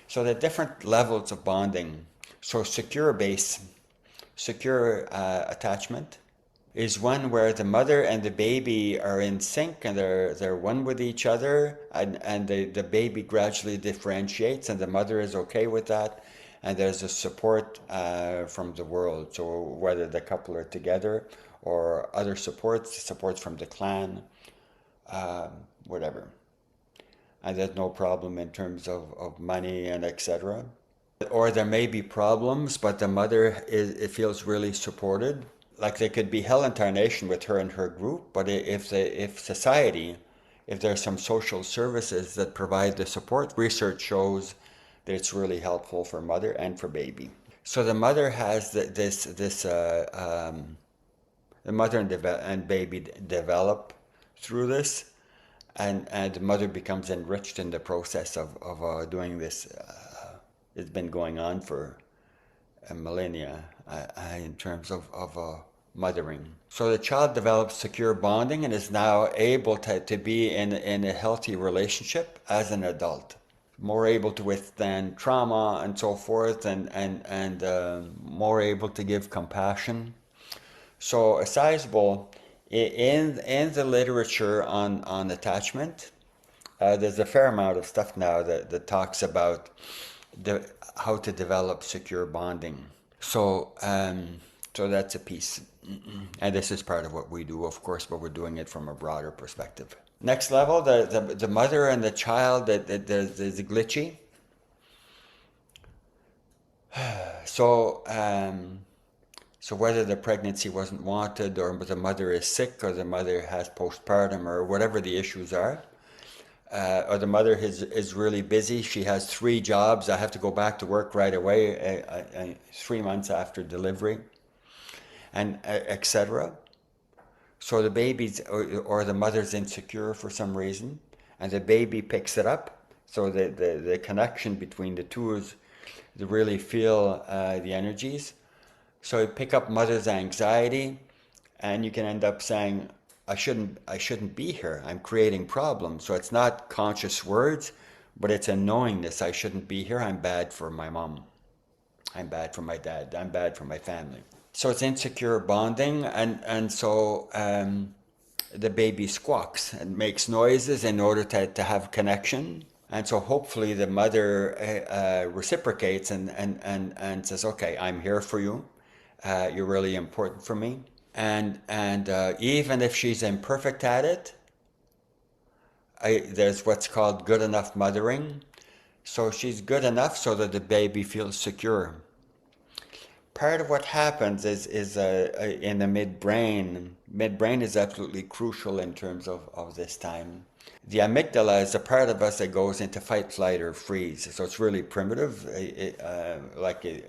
So the different levels of bonding. So secure attachment is one where the mother and the baby are in sync and they're one with each other, and the baby gradually differentiates and the mother is okay with that, and there's a support from the world. So whether the couple are together or other supports from the clan, whatever. And there's no problem in terms of money and etc. Or there may be problems, but the mother it feels really supported. Like there could be hell incarnation with her and her group, but if society, if there's some social services that provide the support, research shows that it's really helpful for mother and for baby. So the mother has the mother and baby develop through this, and the mother becomes enriched in the process of doing this. It's been going on for a millennia in terms of mothering. So the child develops secure bonding and is now able to be in a healthy relationship as an adult, more able to withstand trauma and so forth, and more able to give compassion. So a sizable in the literature on attachment, there's a fair amount of stuff now that talks about how to develop secure bonding. So that's a piece. And this is part of what we do, of course, but we're doing it from a broader perspective. Next level, the mother and the child, the glitchy. So, so whether the pregnancy wasn't wanted, or the mother is sick, or the mother has postpartum, or whatever the issues are, or the mother is really busy. She has 3 jobs. I have to go back to work right away, 3 months after delivery, and etc. So the baby's or the mother's insecure for some reason, and the baby picks it up. So the connection between the two is to really feel the energies. So you pick up mother's anxiety, and you can end up saying, I shouldn't be here. I'm creating problems. So it's not conscious words, but it's a knowingness. I shouldn't be here. I'm bad for my mom. I'm bad for my dad. I'm bad for my family. So it's insecure bonding, and so the baby squawks and makes noises in order to have connection. And so hopefully the mother reciprocates and says, okay, I'm here for you. You're really important for me. And even if she's imperfect at it, there's what's called good enough mothering. So she's good enough so that the baby feels secure. Part of what happens is in the midbrain. Midbrain is absolutely crucial in terms of this time. The amygdala is a part of us that goes into fight, flight, or freeze. So it's really primitive.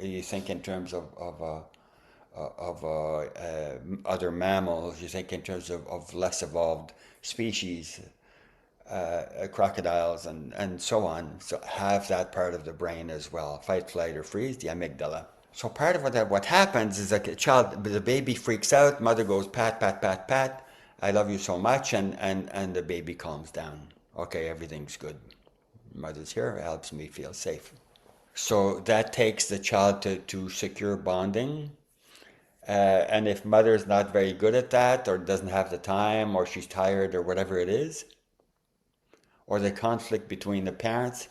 You think in terms of other mammals. You think in terms of less evolved species, crocodiles and so on. So have that part of the brain as well. Fight, flight, or freeze, the amygdala. So part of what happens is like the baby freaks out, mother goes pat, pat, pat, pat, I love you so much, and the baby calms down. Okay, everything's good. Mother's here, helps me feel safe. So that takes the child to secure bonding. And if mother's not very good at that, or doesn't have the time, or she's tired, or whatever it is, or the conflict between the parents,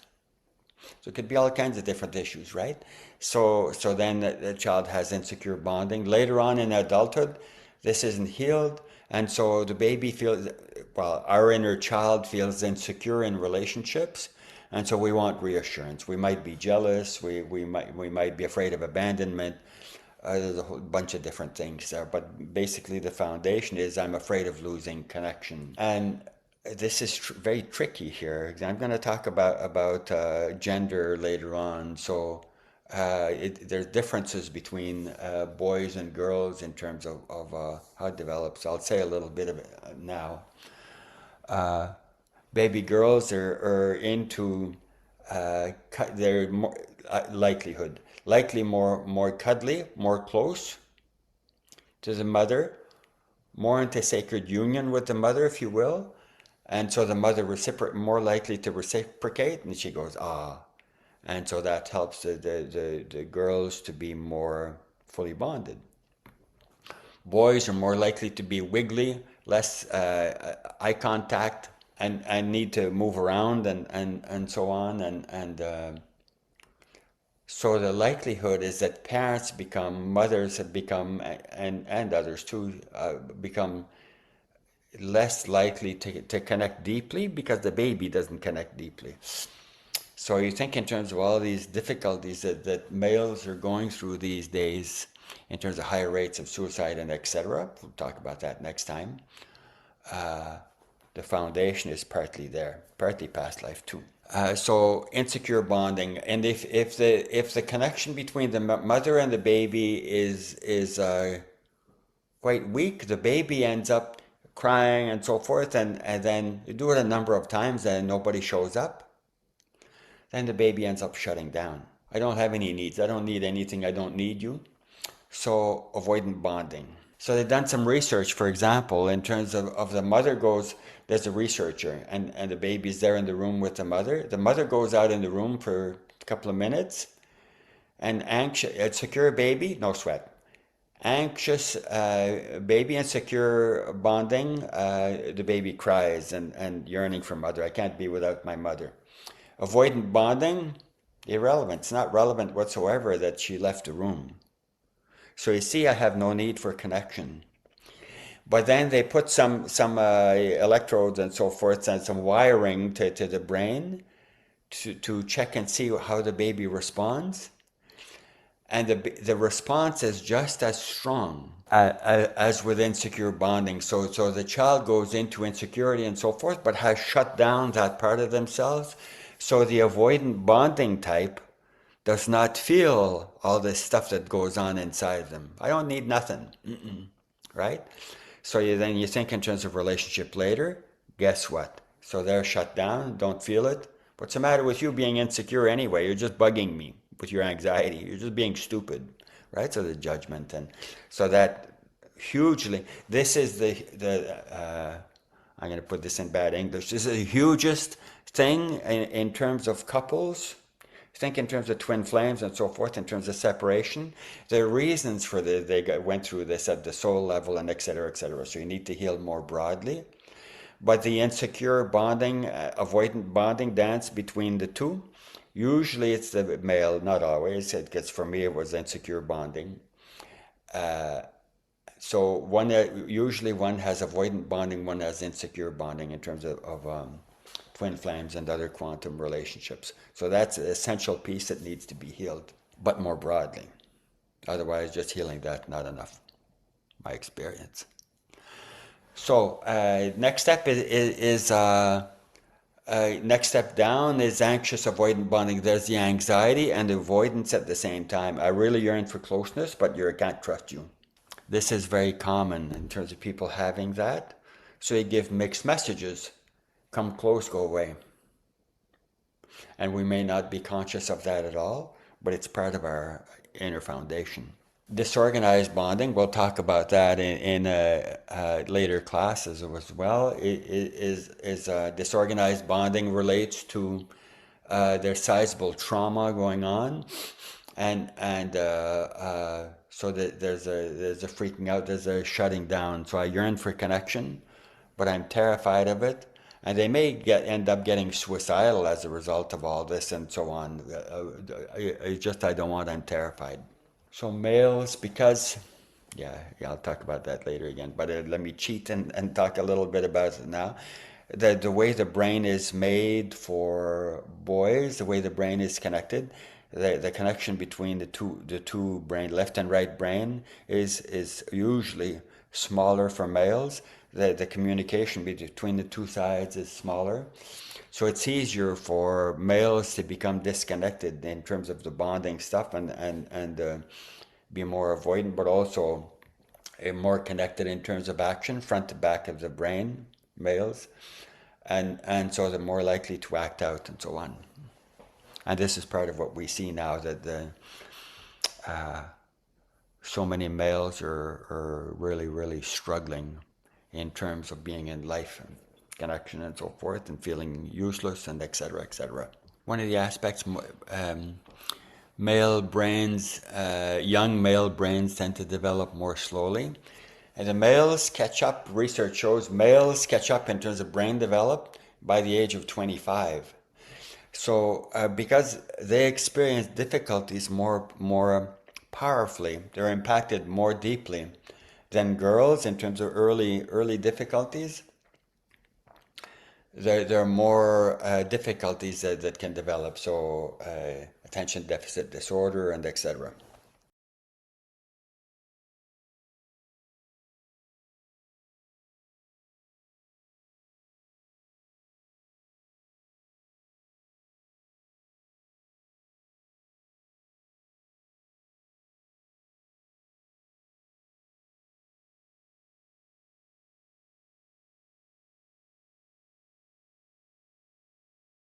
so it could be all kinds of different issues, right? So then the child has insecure bonding. Later on in adulthood, this isn't healed, and so the baby feels, well, our inner child feels insecure in relationships, and so we want reassurance. We might be jealous. We might be afraid of abandonment. There's a whole bunch of different things there, but basically the foundation is I'm afraid of losing connection. And this is very tricky here. I'm going to talk about gender later on. So there's differences between boys and girls in terms of how it develops. I'll say a little bit of it now. Baby girls are into their more likely more cuddly, more close to the mother, more into sacred union with the mother, if you will. And so the mother more likely to reciprocate, and she goes, ah. And so that helps the girls to be more fully bonded. Boys are more likely to be wiggly, less eye contact, and need to move around and so on. So the likelihood is that parents become, mothers have become, and others too, become less likely to connect deeply because the baby doesn't connect deeply. So you think in terms of all these difficulties that males are going through these days, in terms of higher rates of suicide and etc. We'll talk about that next time. The foundation is partly there, partly past life too. So insecure bonding, and if the connection between the mother and the baby is quite weak, the baby ends up crying and so forth, and then you do it a number of times and nobody shows up, then the baby ends up shutting down. I don't have any needs. I don't need anything. I don't need you. So avoidant bonding. So they've done some research, for example, in terms of the mother goes, there's a researcher, and the baby's there in the room with the mother. The mother goes out in the room for a couple of minutes, and anxious, a secure baby, no sweat. Anxious baby and secure bonding, the baby cries and yearning for mother. I can't be without my mother. Avoidant bonding, irrelevant. It's not relevant whatsoever that she left the room. So you see, I have no need for connection. But then they put some electrodes and so forth and some wiring to the brain to check and see how the baby responds. And the response is just as strong as with insecure bonding. So the child goes into insecurity and so forth, but has shut down that part of themselves. So the avoidant bonding type does not feel all this stuff that goes on inside them. I don't need nothing, right? So then you think in terms of relationship later, guess what? So they're shut down, don't feel it. What's the matter with you being insecure anyway? You're just bugging me with your anxiety. You're just being stupid, right? So the judgment. And so that hugely, this is I'm going to put this in bad English. This is the hugest thing in terms of couples. Think in terms of twin flames and so forth, in terms of separation. There are reasons for they went through this at the soul level and et cetera, et cetera. So you need to heal more broadly. But the insecure bonding, avoidant bonding dance between the two, usually it's the male, not always, because for me it was insecure bonding. So usually one has avoidant bonding, one has insecure bonding in terms of twin flames and other quantum relationships. So that's an essential piece that needs to be healed, but more broadly. Otherwise, just healing that, not enough, my experience. So next step next step down is anxious avoidant bonding. There's the anxiety and avoidance at the same time. I really yearn for closeness, but I can't trust you. This is very common in terms of people having that. So they give mixed messages. Come close, go away. And we may not be conscious of that at all, but it's part of our inner foundation. Disorganized bonding, we'll talk about that in later classes as well. Disorganized bonding relates to there's sizable trauma going on, and so that there's a freaking out, there's a shutting down. So I yearn for connection, but I'm terrified of it. And they may end up getting suicidal as a result of all this and so on. I don't want, I'm terrified. So males, because, I'll talk about that later again, but let me cheat and talk a little bit about it now. The way the brain is made for boys, the way the brain is connected, the connection between the two brain, left and right brain, is usually smaller for males. The communication between the two sides is smaller. So it's easier for males to become disconnected in terms of the bonding stuff and be more avoidant, but also more connected in terms of action, front to back of the brain, males. And so they're more likely to act out and so on. And this is part of what we see now, that so many males are really, really struggling in terms of being in life and connection and so forth, and feeling useless and et cetera, et cetera. one of the aspects, male brains, young male brains tend to develop more slowly. And the males catch up, research shows males catch up in terms of brain developed by the age of 25. So because they experience difficulties more powerfully, they're impacted more deeply than girls in terms of early difficulties. There are more difficulties that can develop, so attention deficit disorder and etc.